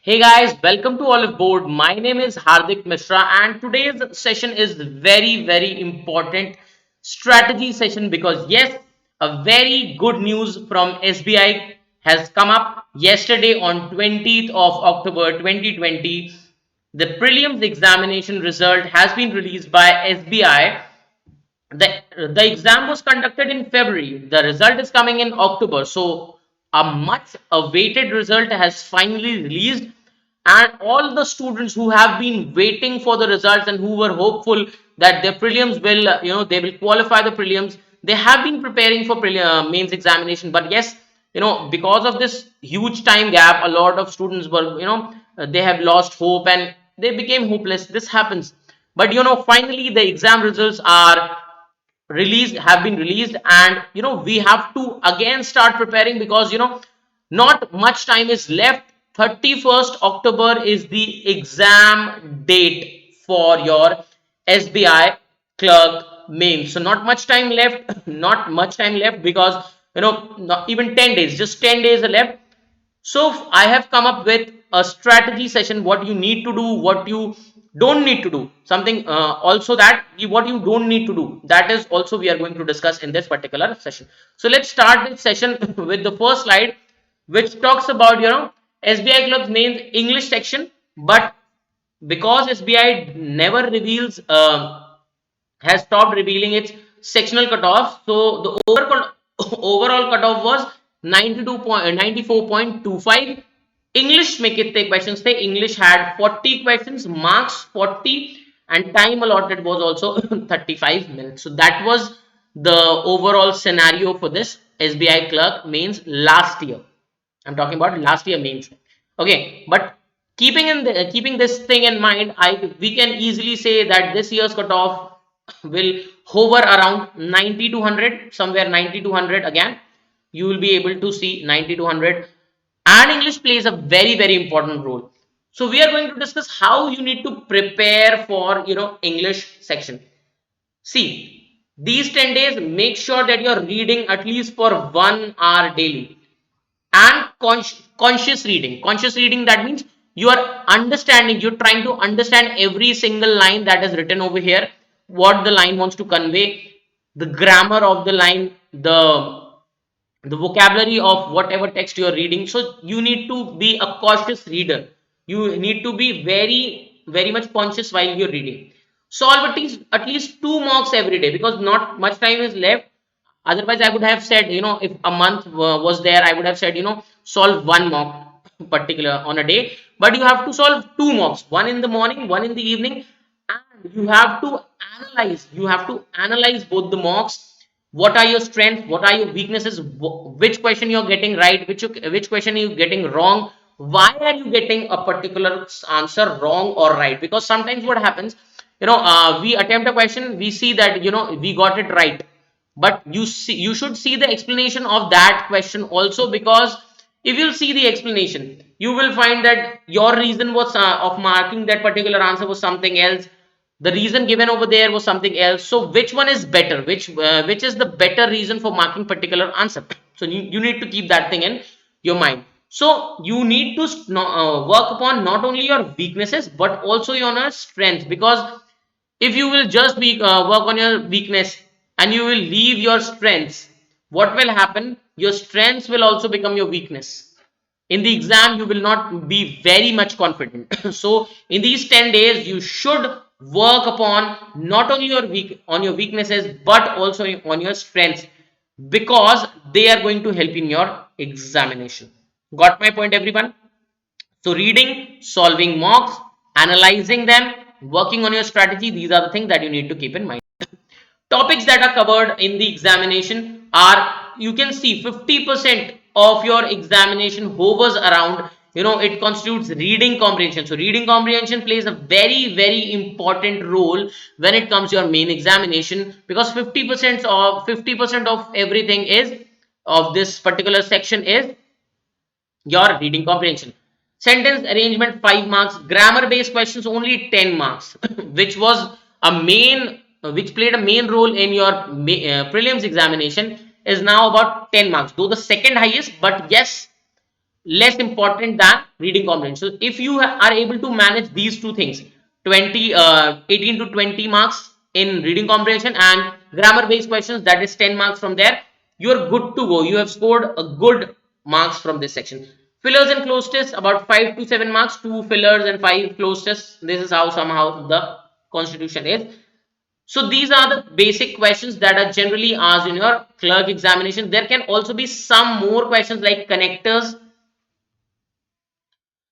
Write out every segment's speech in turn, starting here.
Hey guys, welcome to Oliveboard. My name is Hardik Mishra, and today's session is very important strategy session because yes, a very good news from SBI has come up yesterday on 20th of October 2020. The prelims examination result has been released by SBI. The exam was conducted in February. The result is coming in October. So a much awaited result has finally released, and all the students who have been waiting for the results and who were hopeful that their prelims will they will qualify the prelims, they have been preparing for mains examination. But yes, because of this huge time gap, a lot of students were they have lost hope and they became hopeless. This happens. But finally the exam results are released have been released, and we have to again start preparing because not much time is left. 31st October is the exam date for your SBI Clerk Mains. So not much time left, not much time left because not even 10 days, just 10 days are left. So I have come up with a strategy session, what you need to do, what you don't need to do, something also that what you don't need to do, that is also we are going to discuss in this particular session. So let's start this session with the first slide, which talks about SBI Clerk Mains English section. But because SBI never reveals has stopped revealing its sectional cutoff, so the overall cutoff was 94.25. English में कितने questions थे? English had 40 questions, marks 40, and time allotted was also 35 minutes. So that was the overall scenario for this SBI Clerk Mains last year. I'm talking about last year mains. Okay, but keeping this thing in mind, we can easily say that this year's cutoff will hover around 90 to 100, somewhere 90 to 100. Again, you will be able to see 90 to 100, and English plays a very important role. So we are going to discuss how you need to prepare for English section. See, these 10 days, make sure that you're reading at least for 1 hour daily, and conscious reading, that means you are understanding, you're trying to understand every single line that is written over here, what the line wants to convey, the grammar of the line, the vocabulary of whatever text you are reading. So you need to be a cautious reader. You need to be very much conscious while you're reading. Solve at least 2 marks every day because not much time is left. Otherwise I would have said, if a month was there, I would have said, solve 1 mark particular on a day. But you have to solve 2 marks, one in the morning, one in the evening, and you have to analyze both the marks. What are your strengths, what are your weaknesses, which question you're getting right, which question you're getting wrong, why are you getting a particular answer wrong or right. Because sometimes what happens, we attempt a question, we see that we got it right, but you should see the explanation of that question also, because if you'll see the explanation, you will find that your reason was of marking that particular answer was something else, the reason given over there was something else. So which one is better, which is the better reason for marking particular answer? So you need to keep that thing in your mind. So you need to work upon not only your weaknesses but also your strengths, because if you will just work on your weakness and you will leave your strengths, what will happen? Your strengths will also become your weakness. In the exam, you will not be very much confident. So in these 10 days, you should work upon not only your weaknesses but also on your strengths, because they are going to help in your examination. Got my point, everyone? So reading, solving mocks, analyzing them, working on your strategy, these are the things that you need to keep in mind. Topics that are covered in the examination are, you can see 50% of your examination hovers around, it constitutes reading comprehension. So reading comprehension plays a very important role when it comes to your main examination, because 50% of everything is of this particular section is your reading comprehension. Sentence arrangement 5 marks, grammar based questions only 10 marks, which was a main which played a main role in your prelims examination, is now about 10 marks, though the second highest. But yes, less important than reading comprehension. So if you are able to manage these two things, 18 to 20 marks in reading comprehension and grammar based questions, that is 10 marks from there, you are good to go. You have scored a good marks from this section. Fillers and close tests, about 5 to 7 marks, 2 fillers and 5 close tests. This is how somehow the constitution is. So these are the basic questions that are generally asked in your clerk examination. There can also be some more questions like connectors.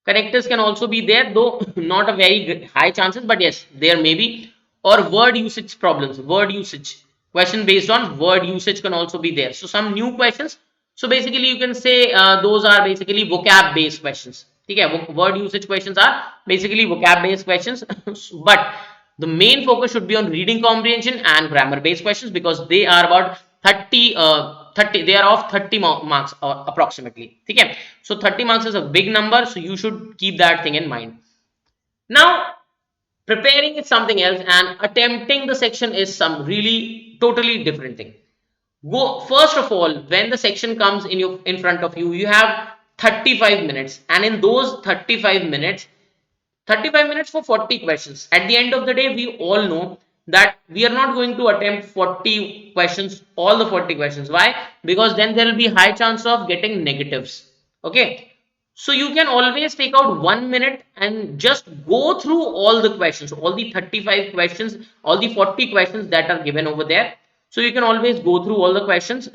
Connectors can also be there, though not a very high chances, but yes, there may be. Or word usage problems, word usage. Question based on word usage can also be there. So some new questions. So basically you can say those are basically vocab based questions. Okay, word usage questions are basically vocab based questions. But the main focus should be on reading comprehension and grammar based questions, because they are about 30, they are of 30 marks approximately. Okay, so 30 marks is a big number, so you should keep that thing in mind. Now, preparing is something else and attempting the section is some really totally different thing. Go first of all, when the section comes in front of you, you have 35 minutes, and in those 35 minutes for 40 questions. At the end of the day, we all know that we are not going to attempt 40 questions, all the 40 questions. Why? Because then there will be high chance of getting negatives. Okay. So you can always take out 1 minute and just go through all the questions, all the 35 questions, all the 40 questions that are given over there. So you can always go through all the questions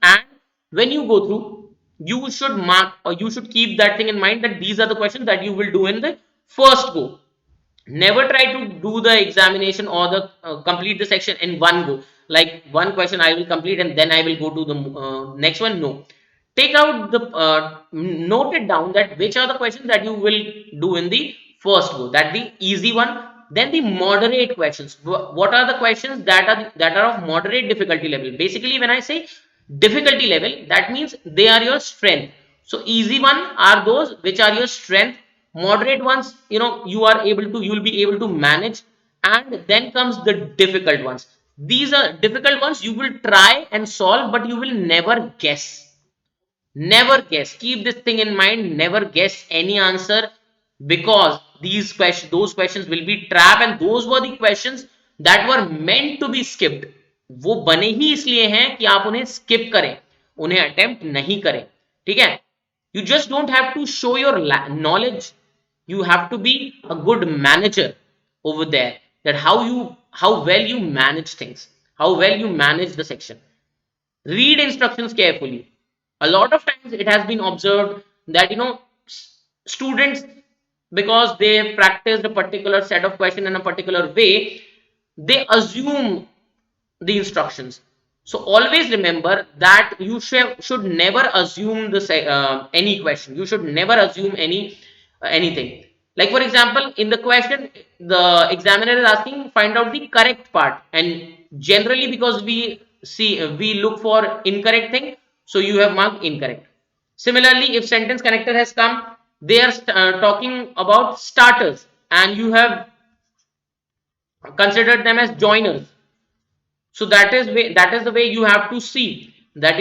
and when you go through, you should mark or you should keep that thing in mind that these are the questions that you will do in the first go. Never try to do the examination or the complete the section in one go. Like one question I will complete and then I will go to the next one. No, take out the note it down that which are the questions that you will do in the first go. That the easy one. Then the moderate questions. What are the questions that are of moderate difficulty level? Basically, when I say difficulty level, that means they are your strength. So easy one are those which are your strength. Moderate ones, you will be able to manage, and then comes the difficult ones. These are difficult ones you will try and solve, but you will never guess. Never guess. Keep this thing in mind. Never guess any answer, because those questions will be trap, and those were the questions that were meant to be skipped. वो बने ही इसलिए हैं कि आप उन्हें skip करें, उन्हें attempt नहीं करें. ठीक है? You just don't have to show your knowledge. You have to be a good manager over there. That how well you manage things, how well you manage the section. Read instructions carefully. A lot of times it has been observed that students, because they have practiced a particular set of question in a particular way, they assume the instructions. So always remember that you should never assume any question. You should never assume anything. Like for example, in the question, the examiner is asking find out the correct part, and generally because we look for incorrect thing, so you have marked incorrect. Similarly, if sentence connector has come, they are talking about starters, and you have considered them as joiners. So that is the way you have to see that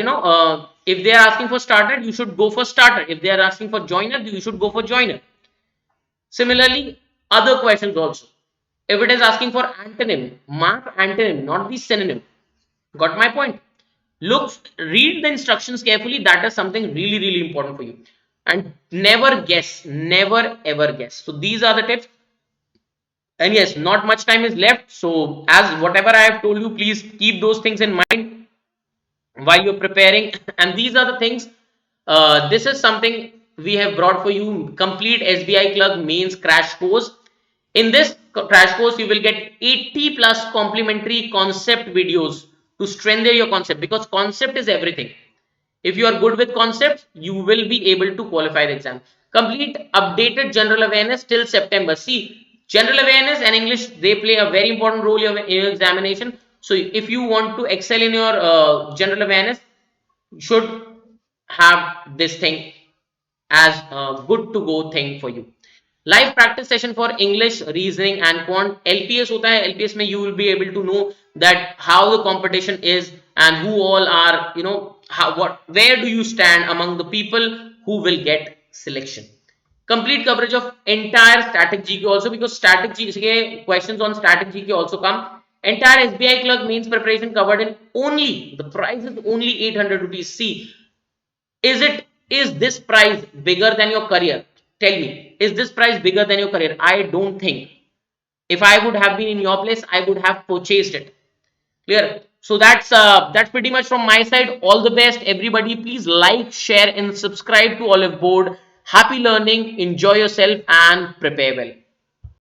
if they are asking for starter, you should go for starter. If they are asking for joiner, you should go for joiner. Similarly, other questions also. If it is asking for antonym, mark antonym, not the synonym. Got my point? Read the instructions carefully. That is something really, really important for you. And never guess, never ever guess. So these are the tips. And yes, not much time is left. So as whatever I have told you, please keep those things in mind while you're preparing. And these are the things. This is something we have brought for you. Complete SBI Clerk Mains crash course. In this crash course, you will get 80 plus complimentary concept videos to strengthen your concept, because concept is everything. If you are good with concepts, you will be able to qualify the exam. Complete updated general awareness till September. See, general awareness and English, they play a very important role in your examination. So if you want to excel in your general awareness, you should have this thing as a good to go thing for you. Live practice session for English, reasoning and quant. LPS hota hai. LPS mein you will be able to know that how the competition is and who all are, where do you stand among the people who will get selection. Complete coverage of entire static GK also, because static GK questions on static GK also come. Entire SBI Clerk Mains preparation covered in only, the price is only 800 rupees. See, is this price bigger than your career? Tell me, is this price bigger than your career? I don't think. If I would have been in your place, I would have purchased it. Clear? So that's pretty much from my side. All the best, everybody. Please like, share, and subscribe to Oliveboard. Happy learning, enjoy yourself, and prepare well.